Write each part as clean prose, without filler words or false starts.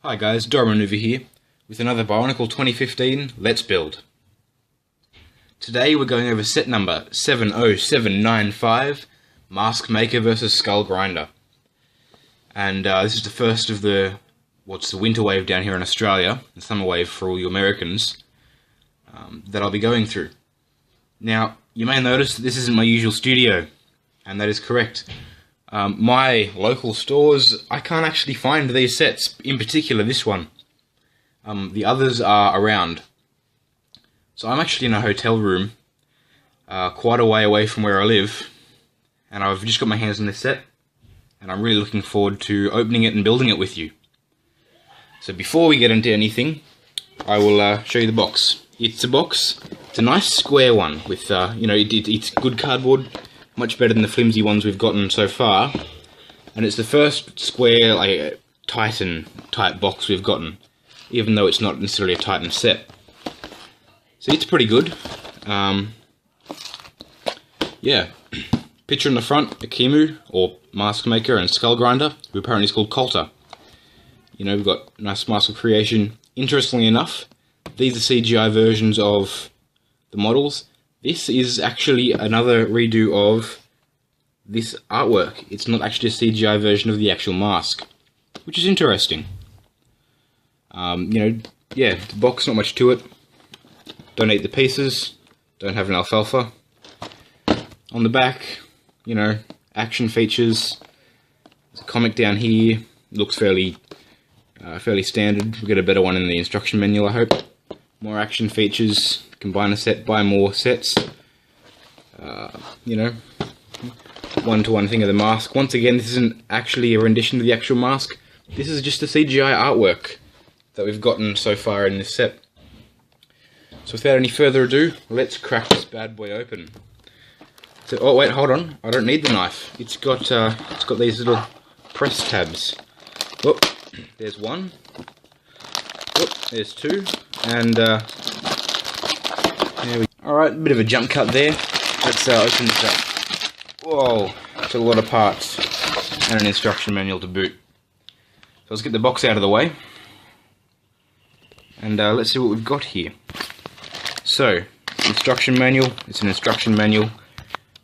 Hi guys, Doremar Nuva here, with another Bionicle 2015 Let's Build. Today we're going over set number 70795, Mask Maker vs Skull Grinder. And this is the first of the winter wave down here in Australia, the summer wave for all you Americans, that I'll be going through. Now, you may notice that this isn't my usual studio, and that is correct. My local stores, I can't actually find these sets, in particular this one. The others are around. So I'm actually in a hotel room, quite a way away from where I live, and I've just got my hands on this set, and I'm really looking forward to opening it and building it with you. So before we get into anything, I will show you the box. It's a box, it's a nice square one, with, it's good cardboard, much better than the flimsy ones we've gotten so far, and it's the first square, like, Titan type box we've gotten, even though it's not necessarily a Titan set. So it's pretty good. Yeah, picture on the front, Ekimu, or Mask Maker, and Skull Grinder, who apparently is called Coulter. You know, we've got nice mask of creation. Interestingly enough, these are CGI versions of the models. This is actually another redo of this artwork. It's not actually a CGI version of the actual mask, which is interesting. Yeah, the box, not much to it. Don't eat the pieces, don't have an alfalfa. On the back, action features. There's a comic down here, looks fairly standard. We'll get a better one in the instruction manual, I hope. More action features. Combine a set, buy more sets. One-to-one thing of the mask. Once again, this isn't actually a rendition of the actual mask. This is just the CGI artwork that we've gotten so far in this set. So without any further ado, let's crack this bad boy open. So, oh wait, hold on. I don't need the knife. It's got these little press tabs. Whoop, there's one. Whoop, there's two. And alright, bit of a jump cut there. Let's open this up. Whoa, it's a lot of parts. And an instruction manual to boot. So let's get the box out of the way. And let's see what we've got here. So, instruction manual. It's an instruction manual.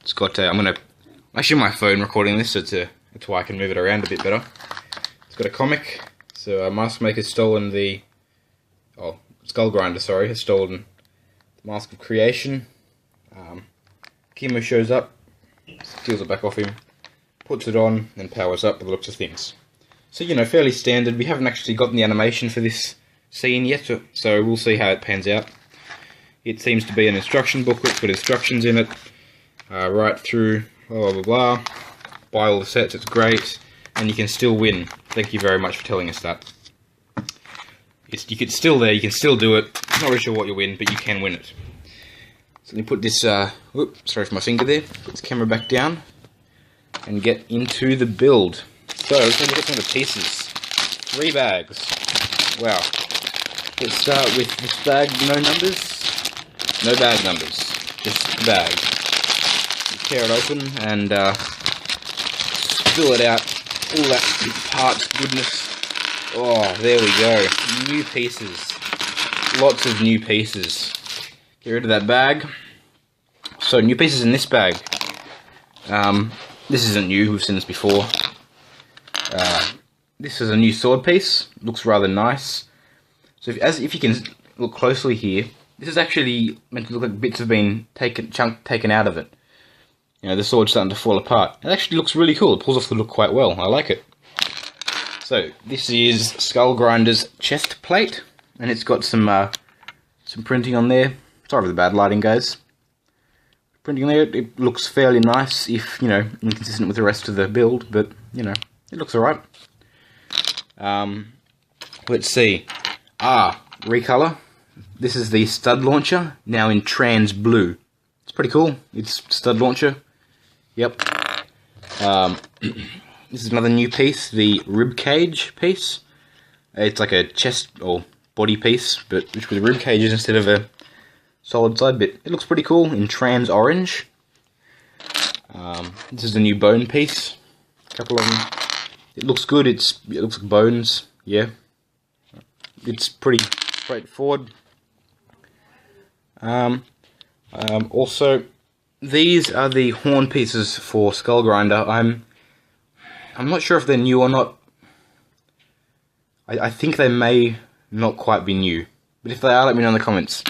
It's got, I'm actually my phone recording this, so it's why I can move it around a bit better. It's got a comic. So, Mask Maker's stolen the... Oh, Skull Grinder, sorry, has stolen the Mask of Creation. Ekimu shows up, steals it back off him, puts it on, and powers up by the looks of things. So, fairly standard. We haven't actually gotten the animation for this scene yet, so we'll see how it pans out. It seems to be an instruction booklet, it's got instructions in it, right through, blah blah blah. Buy all the sets, it's great, and you can still win. Thank you very much for telling us that. You can still do it. Not really sure what you win, but you can win it. So let me put this, sorry for my finger there, put this camera back down, and get into the build. So, let's look at some of the pieces. 3 bags. Wow. Let's start with this bag, no numbers. No bag numbers, just the bag. Tear it open and fill it out. All that parts goodness. Oh, there we go. New pieces. Lots of new pieces. Get rid of that bag. So, new pieces in this bag. This isn't new, we've seen this before. This is a new sword piece. Looks rather nice. So, if you can look closely here, this is actually meant to look like bits have been taken out of it. The sword's starting to fall apart. It actually looks really cool. It pulls off the look quite well. I like it. So, this is Skull Grinder's chest plate, and it's got some printing on there. Sorry for the bad lighting, guys. Printing there, it looks fairly nice, if, inconsistent with the rest of the build, but, it looks alright. Let's see. Recolor. This is the stud launcher, now in trans blue. It's pretty cool. It's stud launcher. Yep. This is another new piece, the rib cage piece. It's like a chest or body piece, but with rib cages instead of a solid side bit. It looks pretty cool in trans orange. This is the new bone piece. A couple of them. It looks good. It looks like bones. Yeah. it's pretty straightforward. Also, these are the horn pieces for Skull Grinder. I'm not sure if they're new or not. I think they may not quite be new, but if they are, let me know in the comments.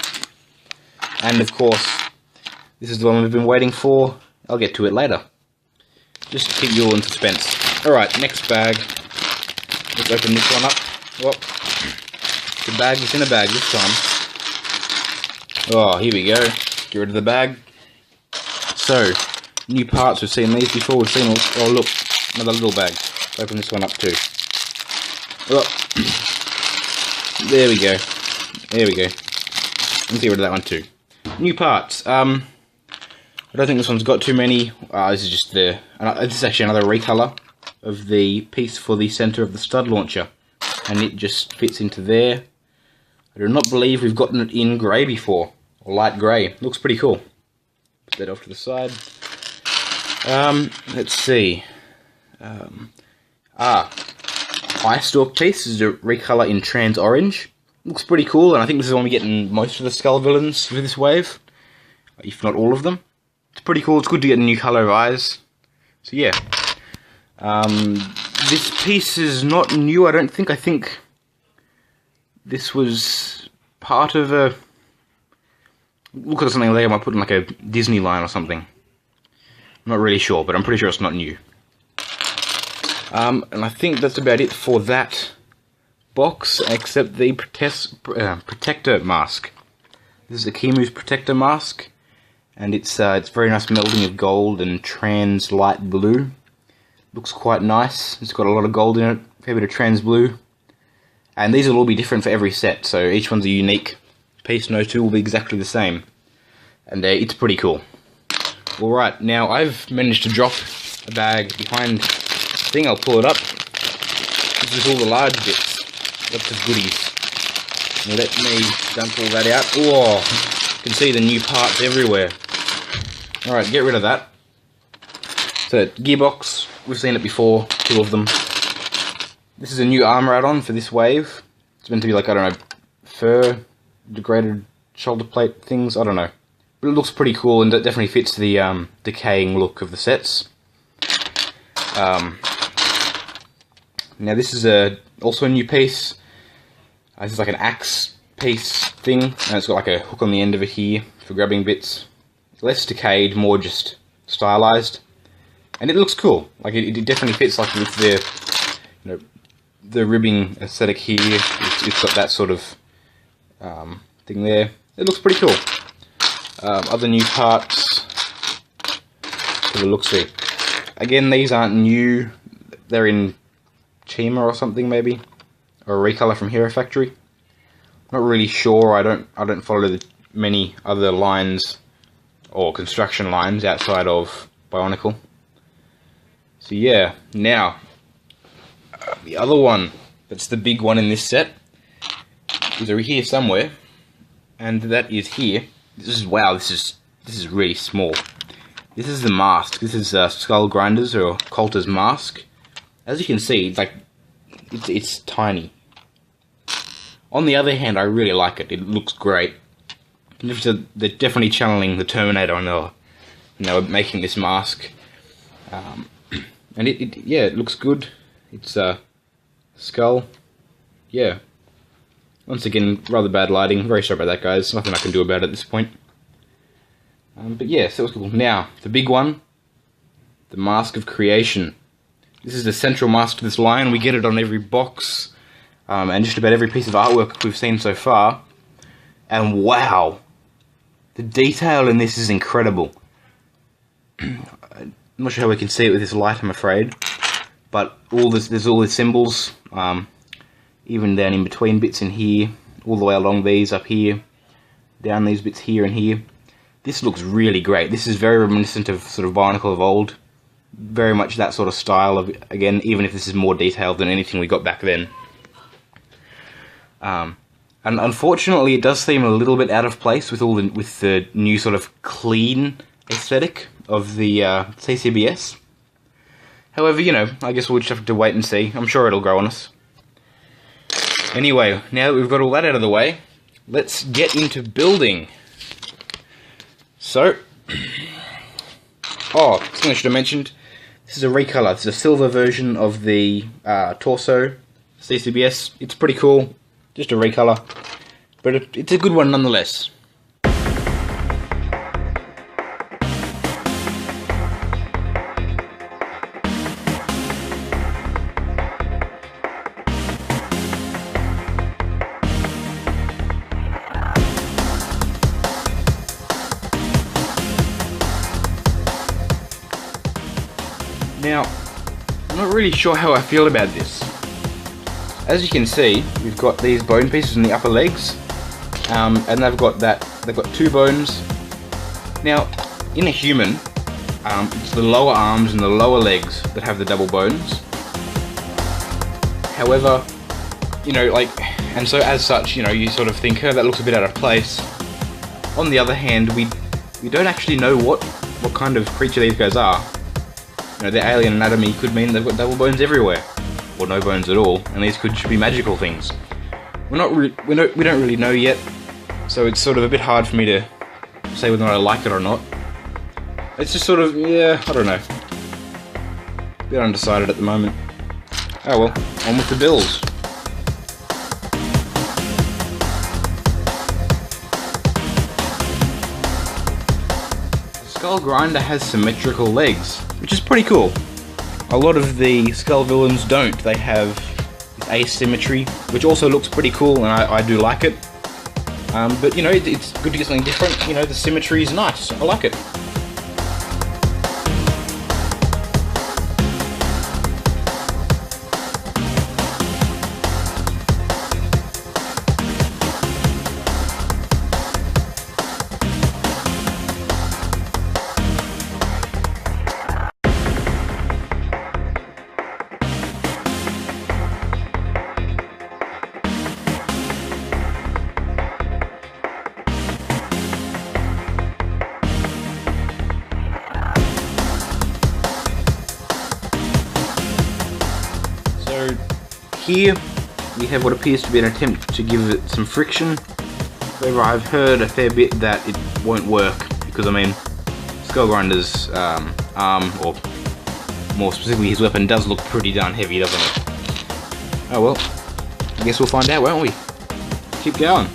And of course, this is the one we've been waiting for. I'll get to it later. Just to keep you all in suspense. Alright, next bag. Let's open this one up. Well, the bag is in a bag this time. Oh, here we go. Get rid of the bag. So, new parts. We've seen these before. We've seen... Oh, look. Another little bag. Let's open this one up too. Oh. There we go. There we go. Let's get rid of that one too. New parts. I don't think this one's got too many. This is just the... this is actually another recolor of the piece for the center of the stud launcher. And it just fits into there. I do not believe we've gotten it in grey before. Or light grey. Looks pretty cool. Put that off to the side. Let's see. Eye stalk piece. This is a recolor in trans orange. Looks pretty cool, and I think this is one we get in most of the Skull villains with this wave. If not all of them. It's pretty cool. It's good to get a new colour of eyes. So yeah. This piece is not new, I don't think. I think this was part of a... Look at something there, I might put in like a Disney line or something. I'm not really sure, but I'm pretty sure it's not new. And I think that's about it for that box, except the protector mask. This is Ekimu's protector mask, and it's very nice melding of gold and trans light blue. Looks quite nice. It's got a lot of gold in it, a fair bit of trans blue. And these will all be different for every set, so each one's a unique piece. No two will be exactly the same. And it's pretty cool. Alright, now I've managed to drop a bag behind the thing. I'll pull it up. This is all the large bits. Lots of goodies. Now let me dump all that out. Oh, you can see the new parts everywhere. Alright, get rid of that. So, gearbox. We've seen it before, 2 of them. This is a new armor add-on for this wave. It's meant to be like, I don't know, fur, degraded shoulder plate things, I don't know. But it looks pretty cool, and it definitely fits the decaying look of the sets. Now this is also a new piece. This is like an axe piece thing, and it's got like a hook on the end of it here for grabbing bits. Less decayed, more just stylized. And it looks cool. Like it definitely fits like with the, the ribbing aesthetic here. It's got that sort of thing there. It looks pretty cool. Other new parts. Have a look-see. Again, these aren't new. They're in Chima or something maybe, or a recolor from Hero Factory. Not really sure. I don't follow many other lines or construction lines outside of Bionicle. So yeah, now, the other one, that's the big one in this set, is over here somewhere, and that is here. This is, wow, this is really small. This is the mask. This is Skull Grinder's or Coulter's mask. As you can see, it's tiny. On the other hand, I really like it. It looks great. They're definitely channeling the Terminator on making this mask. And yeah, it looks good. It's skull. Yeah. Once again, rather bad lighting. Very sorry about that, guys. Nothing I can do about it at this point. But yeah, so it was cool. Now, the big one. The Mask of Creation. This is the central mask to this line. We get it on every box. And just about every piece of artwork we've seen so far. And wow! The detail in this is incredible. I'm not sure how we can see it with this light, I'm afraid. But there's all the symbols, even down in between bits in here, all the way along these up here, down these bits here and here. This looks really great. This is very reminiscent of sort of Bionicle of old. Very much that sort of style of, again, even if this is more detailed than anything we got back then. And unfortunately, it does seem a little bit out of place with the new sort of clean aesthetic of the CCBS. However, I guess we'll just have to wait and see. I'm sure it'll grow on us. Anyway, now that we've got all that out of the way, let's get into building. So, something I should have mentioned. This is a recolor. This is a silver version of the torso CCBS. It's pretty cool. Just a recolor, but it's a good one nonetheless. Now, I'm not really sure how I feel about this. As you can see, we've got these bone pieces in the upper legs, and they've got 2 bones. Now, in a human, it's the lower arms and the lower legs that have the double bones. However, and so as such, you sort of think, oh, that looks a bit out of place. On the other hand, we don't actually know what kind of creature these guys are. Their alien anatomy could mean they've got double bones everywhere, or no bones at all, and these could be magical things. We don't really know yet, so it's sort of a bit hard for me to say whether or not I like it or not. It's just sort of, yeah, I don't know. A bit undecided at the moment. Oh well, on with the build. The Skull Grinder has symmetrical legs, which is pretty cool. A lot of the Skull villains don't. They have asymmetry, which also looks pretty cool, and I do like it. But it's good to get something different. The symmetry is nice. I like it. Here we have what appears to be an attempt to give it some friction. However, I've heard a fair bit that it won't work because, Skull Grinder's arm, or more specifically his weapon, does look pretty darn heavy, doesn't it? Oh well, I guess we'll find out, won't we? Keep going.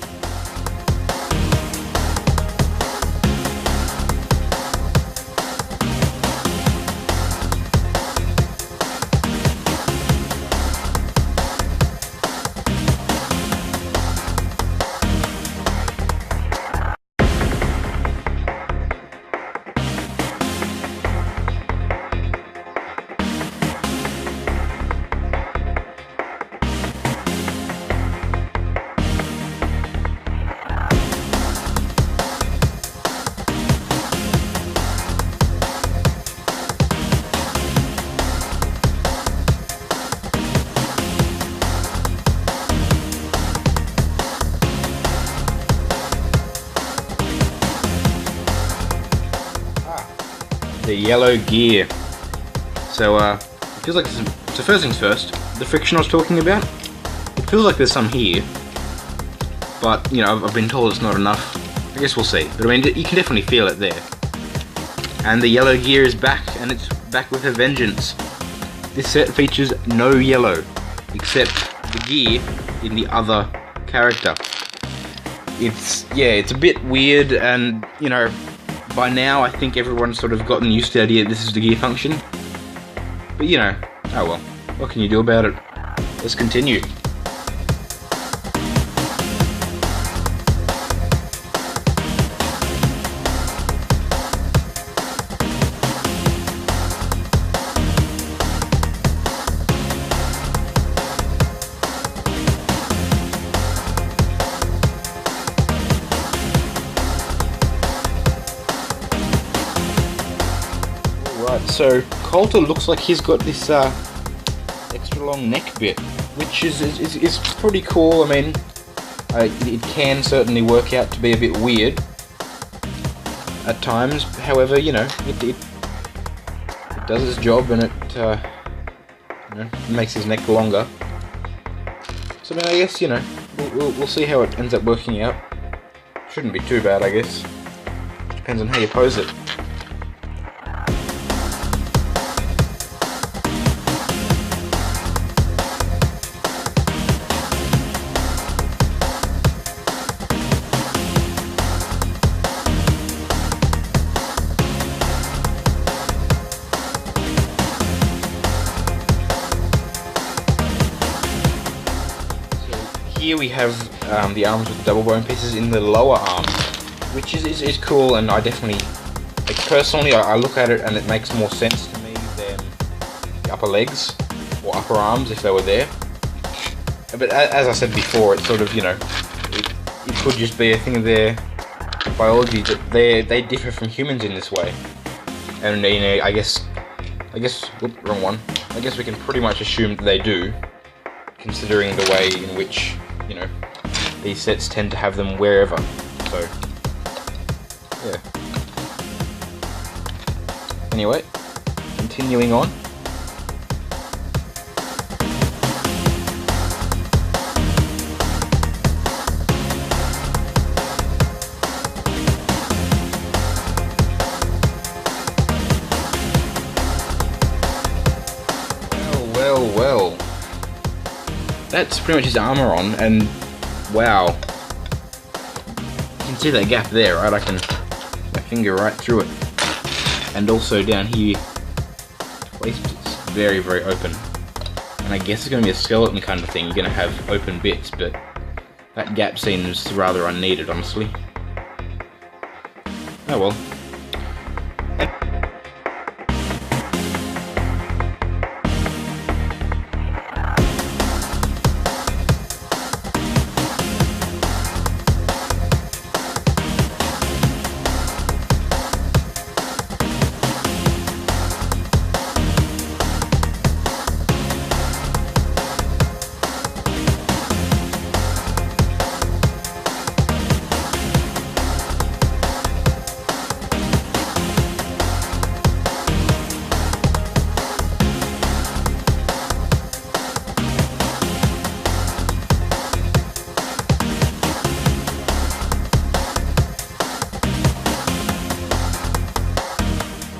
The yellow gear. So it feels like so first things first, the friction I was talking about, it feels like there's some here, but I've been told it's not enough. I guess we'll see, but you can definitely feel it there. And the yellow gear is back, and it's back with a vengeance. This set features no yellow, except the gear in the other character. It's a bit weird, and by now I think everyone's sort of gotten used to the idea that this is the gear function. But oh well, what can you do about it? Let's continue. So Coulter looks like he's got this extra long neck bit, which is pretty cool. It can certainly work out to be a bit weird at times. However, it does its job, and it makes his neck longer. So I mean, I guess, you know, we'll see how it ends up working out. Shouldn't be too bad, I guess. Depends on how you pose it. Here we have the arms with the double bone pieces in the lower arm, which is cool, and I definitely, like, personally, I look at it and it makes more sense to me than the upper legs or upper arms if they were there. But as I said before, it's sort of, you know, it could just be a thing of their biology that they differ from humans in this way, and you know, I guess, whoop, wrong one. I guess we can pretty much assume that they do, considering the way in which, you know, these sets tend to have them wherever. So, yeah. Anyway, continuing on. Well. That's pretty much his armor on, and wow. You can see that gap there, right? I can my finger right through it. And also down here, waist is very, very open. And I guess it's going to be a skeleton kind of thing. You're going to have open bits, but that gap seems rather unneeded, honestly. Oh well.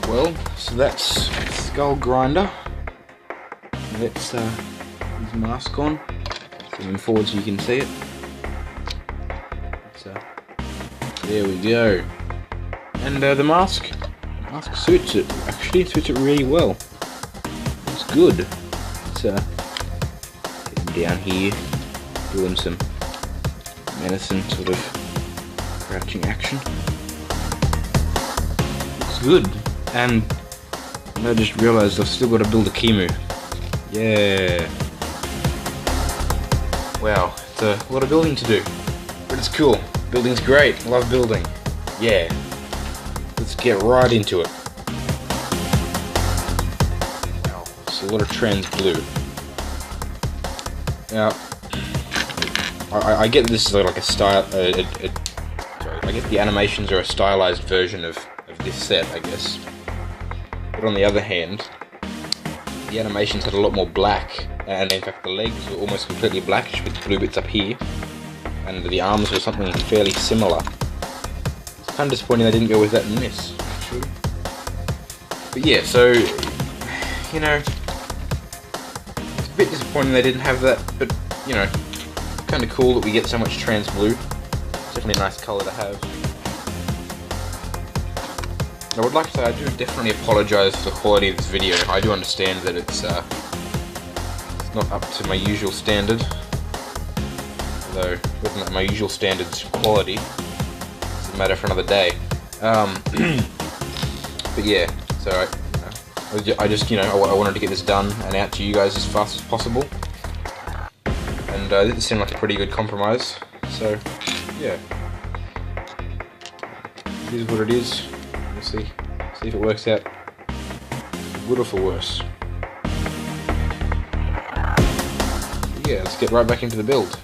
Well, so that's Skull Grinder. Let's his mask on. Zoom forward so you can see it. There we go. And the mask suits it. Actually, it suits it really well. It's good. Let's get him down here, doing some menacing sort of crouching action. Looks good. And I just realised I've still got to build Ekimu. Yeah. Wow, it's a lot of building to do. But it's cool. Building's great. Love building. Yeah. Let's get right into it. Wow, it's a lot of trans blue. Now, I get this is like a style. Sorry, I guess the animations are a stylized version of this set, I guess. But on the other hand, the animations had a lot more black, and in fact the legs were almost completely blackish with blue bits up here, and the arms were something fairly similar. It's kind of disappointing they didn't go with that in this, actually. But yeah, so, you know, it's a bit disappointing they didn't have that, but, you know, kind of cool that we get so much trans blue. Definitely a nice colour to have. I would like to say I do definitely apologise for the quality of this video. I do understand that it's not up to my usual standard. Although, whether my usual standard's quality, it's a matter for another day. But yeah, so I just, you know, I wanted to get this done and out to you guys as fast as possible. And this seemed like a pretty good compromise. So, yeah. It is what it is. We'll see if it works out for good or for worse. But yeah, let's get right back into the build.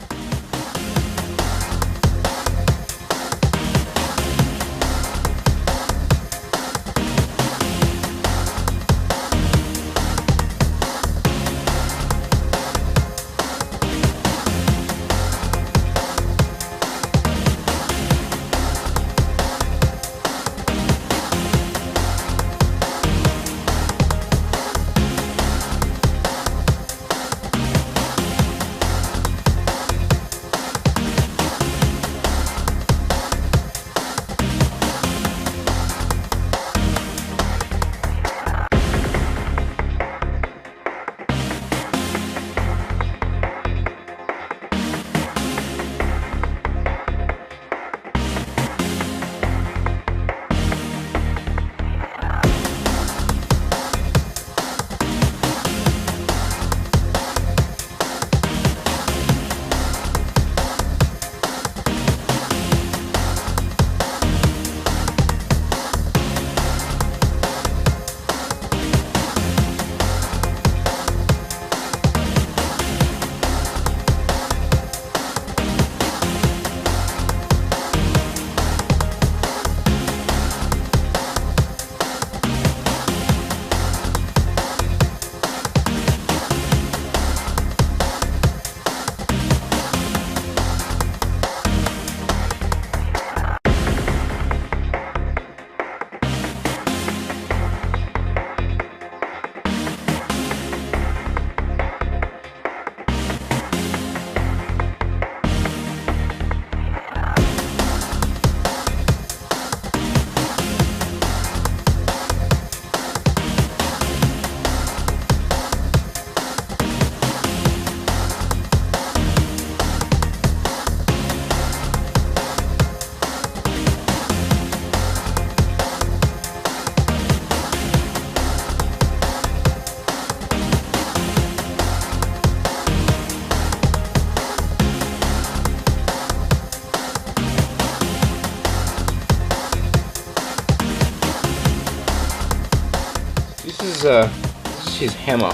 this is his hammer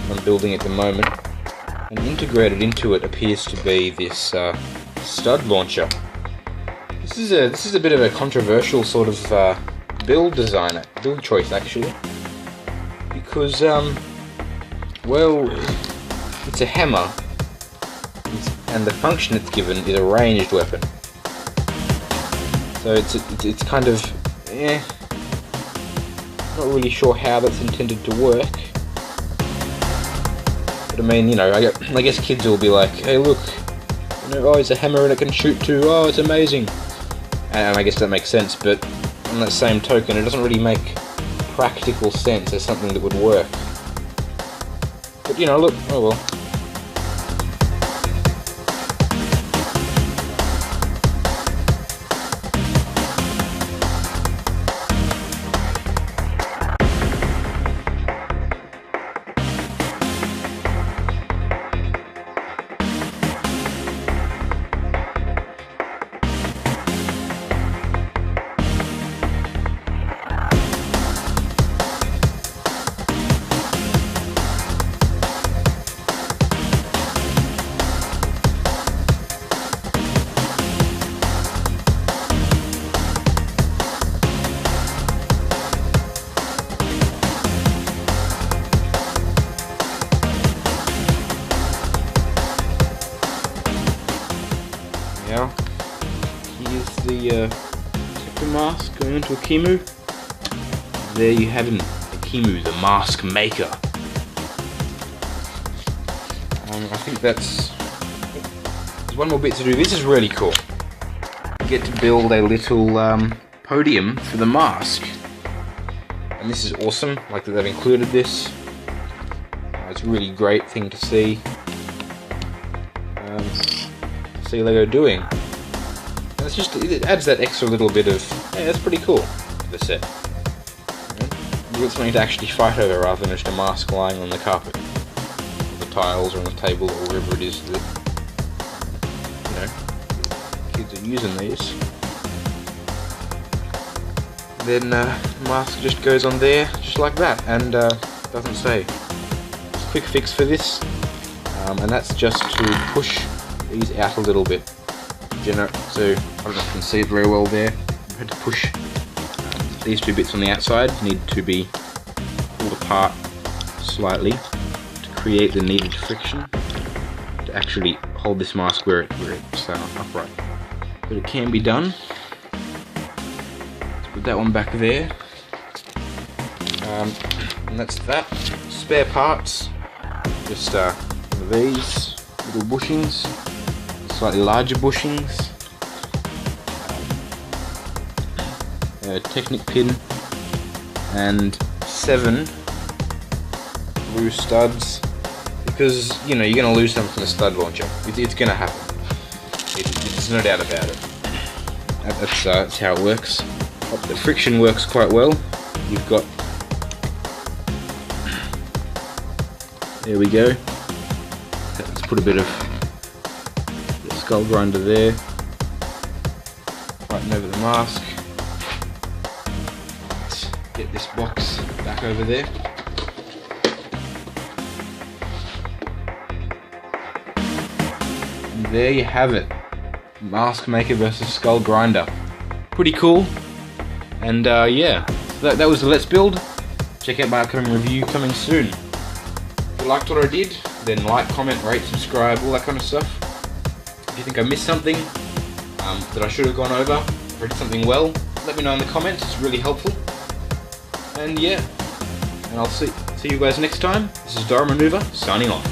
I'm building at the moment, and integrated into it appears to be this stud launcher. This is a bit of a controversial sort of build choice actually, because well, it's a hammer, and the function it's given is a ranged weapon. So it's kind of not really sure how that's intended to work. But I mean, you know, I guess kids will be like, hey look, you know, oh, it's a hammer and it can shoot too, oh, it's amazing. And I guess that makes sense, but on that same token, it doesn't really make practical sense as something that would work. But you know, look, oh well. Now, here's the protector mask going into Ekimu. There you have him, Ekimu, the mask maker. I think there's one more bit to do. This is really cool. You get to build a little podium for the mask. And this is awesome, like that they've included this. It's a really great thing to see. See Lego doing. And it's just, it adds that extra little bit of, hey, that's pretty cool to the set. You've got something to actually fight over rather than just a mask lying on the carpet, or the tiles, or on the table, or wherever it is that, you know, kids are using these. Then the mask just goes on there, just like that, and doesn't say. Quick fix for this, and that's just to push these out a little bit. So I don't know if you can see it very well there. I had to push these two bits on the outside, need to be pulled apart slightly to create the needed friction to actually hold this mask where it's upright. But it can be done. Let's put that one back there. And that's that. Spare parts, just one of these little bushings, slightly larger bushings, a Technic pin, and 7 blue studs, because you know you're going to lose them from the stud launcher. It's going to happen. There's no doubt about it. That's how it works. The friction works quite well. You've got, there we go. Let's put a bit of skull grinder there, fighting over the mask. Let's get this box back over there. And there you have it, Mask Maker versus Skull Grinder. Pretty cool. And yeah, that was the Let's Build. Check out my upcoming review coming soon. If you liked what I did, then like, comment, rate, subscribe, all that kind of stuff. If you think I missed something that I should have gone over, or did something well, let me know in the comments. It's really helpful. And yeah, and I'll see you guys next time. This is Doremar Nuva signing off.